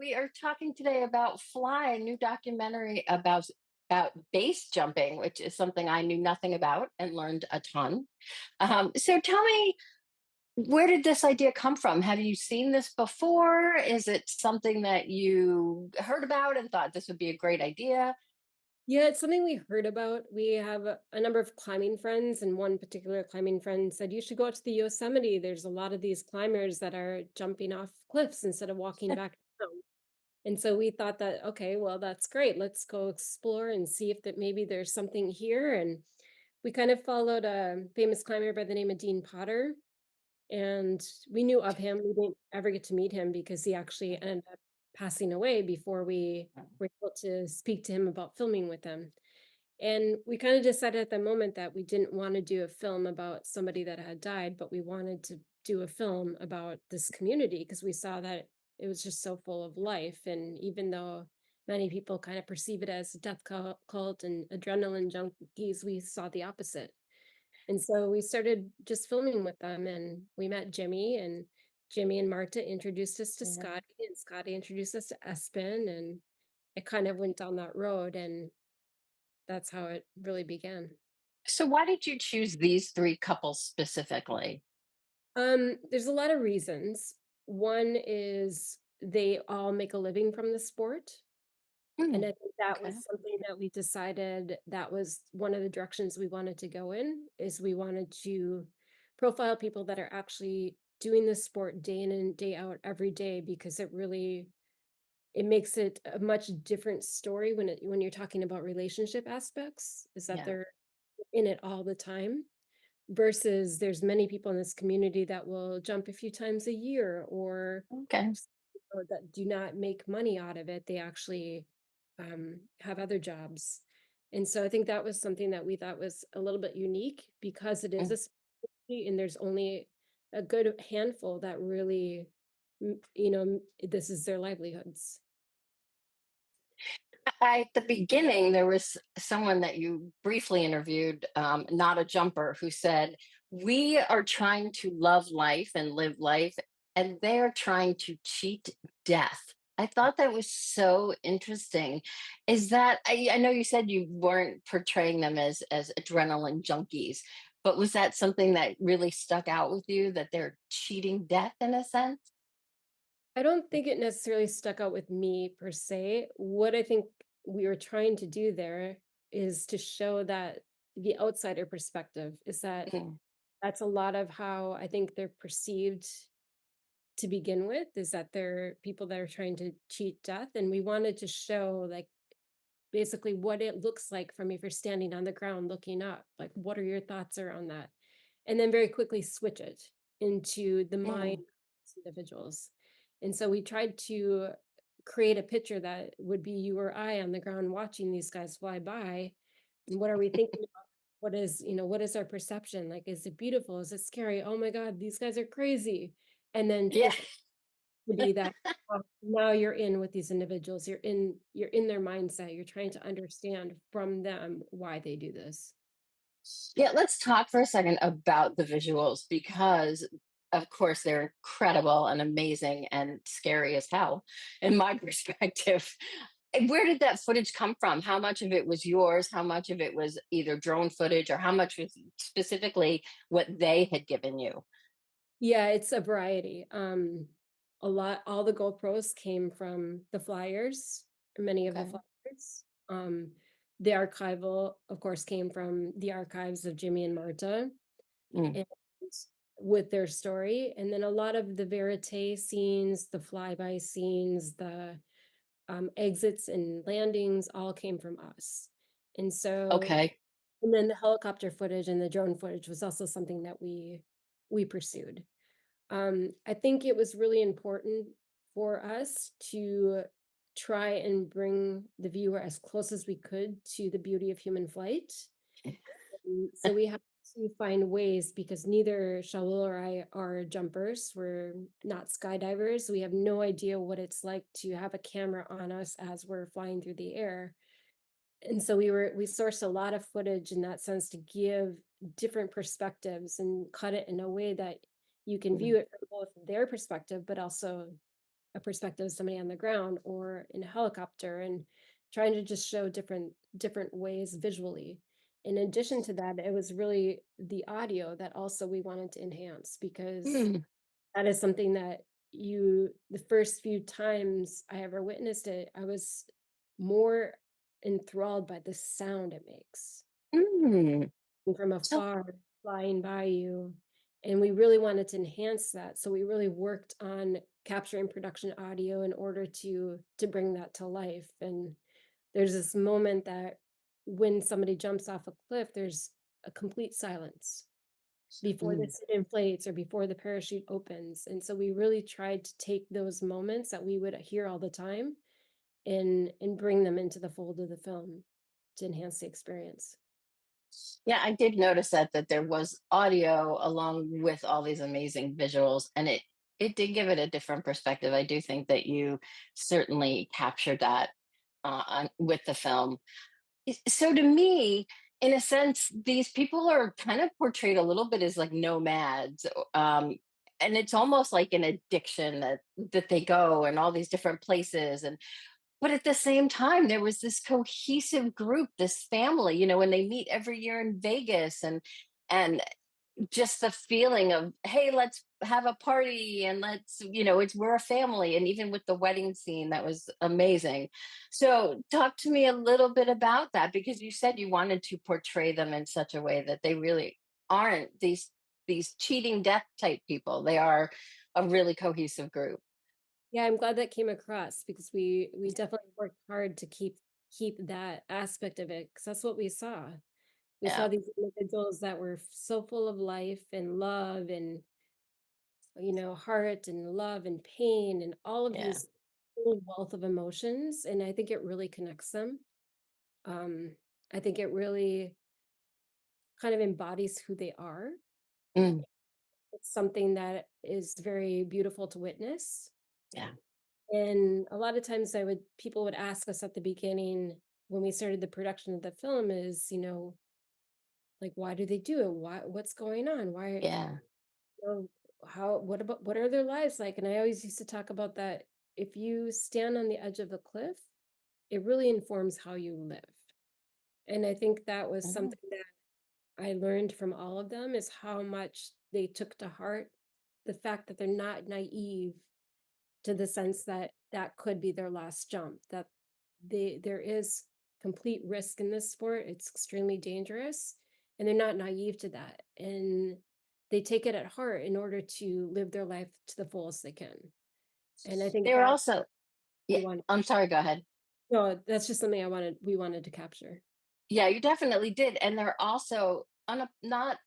We are talking today about Fly, a new documentary about base jumping, which is something I knew nothing about and learned a ton. So tell me, where did this idea come from? Have you seen this before? Is it something that you heard about and thought this would be a great idea? Yeah, it's something we heard about. We have a number of climbing friends, and one particular climbing friend said, "You should go out to the Yosemite. There's a lot of these climbers that are jumping off cliffs instead of walking back down." And so we thought that, okay, well, that's great. Let's go explore and see if that maybe there's something here. And we kind of followed a famous climber by the name of Dean Potter, and we knew of him. We didn't ever get to meet him because he actually ended up passing away before we were able to speak to him about filming with him. And we kind of decided at the moment that we didn't want to do a film about somebody that had died, but we wanted to do a film about this community because we saw that it was just so full of life. And even though many people kind of perceive it as a cult and adrenaline junkies, we saw the opposite. And so we started just filming with them, and we met Jimmy, and Jimmy and Marta introduced us to Yeah. Scotty, and Scotty introduced us to Espen, and it kind of went down that road, and that's how it really began. So why did you choose these three couples specifically? There's a lot of reasons. One is they all make a living from the sport. Hmm, And I think that okay. was something that we decided that was one of the directions we wanted to go in, is we wanted to profile people that are actually doing this sport day in and day out every day, because it makes it a much different story when you're talking about relationship aspects, is that Yeah. they're in it all the time. Versus there's many people in this community that will jump a few times a year, Okay. or that do not make money out of it. They actually have other jobs. And so I think that was something that we thought was a little bit unique, because it is Mm. a specialty and there's only a good handful that really, this is their livelihoods. At the beginning, there was someone that you briefly interviewed, not a jumper, who said, "We are trying to love life and live life, and they're trying to cheat death." I thought that was so interesting. Is that, I know you said you weren't portraying them as adrenaline junkies, but was that something that really stuck out with you, that they're cheating death in a sense? I don't think it necessarily stuck out with me per se. What I think we were trying to do there is to show that the outsider perspective is that Mm, that's a lot of how I think they're perceived to begin with, is that they're people that are trying to cheat death. And we wanted to show, like, basically what it looks like from if you're standing on the ground looking up. Like, what are your thoughts around that? And then very quickly switch it into the mind mm. of these individuals. And so we tried to create a picture that would be you or I on the ground watching these guys fly by. And what are we thinking about? What is our perception? Like, is it beautiful? Is it scary? Oh my God, these guys are crazy. And then Yeah. flip it to be that, now you're in with these individuals. You're in their mindset. You're trying to understand from them why they do this. Yeah, let's talk for a second about the visuals because, of course, they're incredible and amazing and scary as hell, in my perspective. Where did that footage come from? How much of it was yours? How much of it was either drone footage, or how much was specifically what they had given you? Yeah, it's a variety. All the GoPros came from the flyers, many of the Okay. flyers. The archival, of course, came from the archives of Jimmy and Marta, Mm, and with their story. And then a lot of the verite scenes, the flyby scenes, the exits and landings all came from us. And so, okay. and then the helicopter footage and the drone footage was also something that we pursued. I think it was really important for us to try and bring the viewer as close as we could to the beauty of human flight. So we have to find ways, because neither Shaul or I are jumpers. We're not skydivers. We have no idea what it's like to have a camera on us as we're flying through the air. And so we sourced a lot of footage in that sense to give different perspectives and cut it in a way that you can Mm. view it from both their perspective, but also a perspective of somebody on the ground or in a helicopter, and trying to just show different ways visually. In addition to that, it was really the audio that also we wanted to enhance, because Mm, that is something that you the first few times I ever witnessed it, I was more enthralled by the sound it makes mm. from So afar, flying by you. And we really wanted to enhance that. So we really worked on capturing production audio in order to bring that to life. And there's this moment that when somebody jumps off a cliff, there's a complete silence before the mm. suit inflates or before the parachute opens. And so we really tried to take those moments that we would hear all the time and bring them into the fold of the film to enhance the experience. Yeah, I did notice that there was audio along with all these amazing visuals, and it did give it a different perspective. I do think that you certainly captured that with the film. So to me, in a sense, these people are kind of portrayed a little bit as like nomads, and it's almost like an addiction that they go and all these different places. And but at the same time, there was this cohesive group, this family, when they meet every year in Vegas, and just the feeling of, hey, let's have a party, and it's we're a family. And even with the wedding scene, that was amazing. So talk to me a little bit about that, because you said you wanted to portray them in such a way that they really aren't these cheating death type people. They are a really cohesive group. Yeah, I'm glad that came across, because we definitely worked hard to keep that aspect of it, because that's what we saw. We saw Yeah, these individuals that were so full of life and love and, heart and love and pain and all of yeah. these full wealth of emotions. And I think it really connects them. Um, I think it really kind of embodies who they are. Mm, It's something that is very beautiful to witness. yeah, And a lot of times people would ask us at the beginning when we started the production of the film is, like, why do they do it? What's going on? Why, yeah. what are their lives like? And I always used to talk about that. If you stand on the edge of a cliff, it really informs how you live. And I think that was Mm, something that I learned from all of them, is how much they took to heart the fact that they're not naive to the sense that that could be their last jump, that there is complete risk in this sport. It's extremely dangerous, and they're not naive to that. And they take it at heart in order to live their life to the fullest they can. And I think they were that also, yeah. we want I'm sorry, go ahead. no, that's just something we wanted to capture. Yeah, you definitely did, and they're also not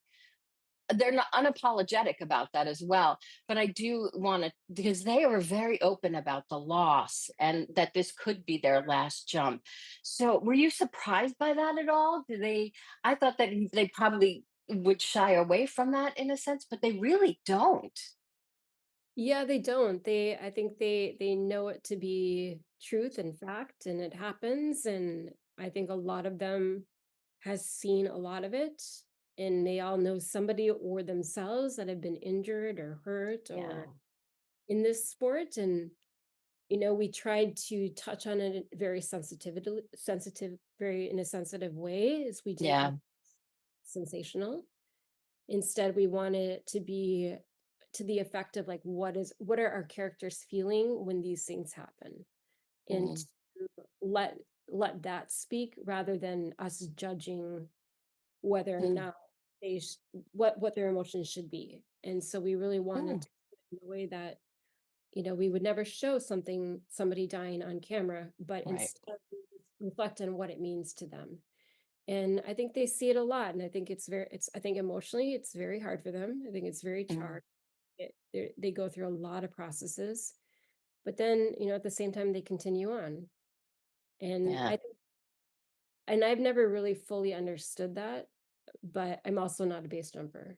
they're not unapologetic about that as well. But I do want to, because they were very open about the loss and that this could be their last jump. So were you surprised by that at all? Do they I thought that they probably would shy away from that in a sense, but they really don't. Yeah, they don't. I think they know it to be truth and fact, and it happens. And I think a lot of them has seen a lot of it, and they all know somebody or themselves that have been injured or hurt or Yeah. in this sport. And we tried to touch on it very sensitive, very in a sensitive way, as we didn't want Yeah. sensational. Instead, we wanted it to be to the effect of, like, what are our characters feeling when these things happen, and Mm, to let that speak rather than us judging whether or mm, not what their emotions should be. And so we really wanted mm. to do it in a way that, we would never show somebody dying on camera, but Right. instead we would reflect on what it means to them. And I think they see it a lot, and I think I think emotionally it's very hard for them. I think it's very Mm, charged. They go through a lot of processes, but then, at the same time they continue on. And yeah. I've never really fully understood that, but I'm also not a base jumper.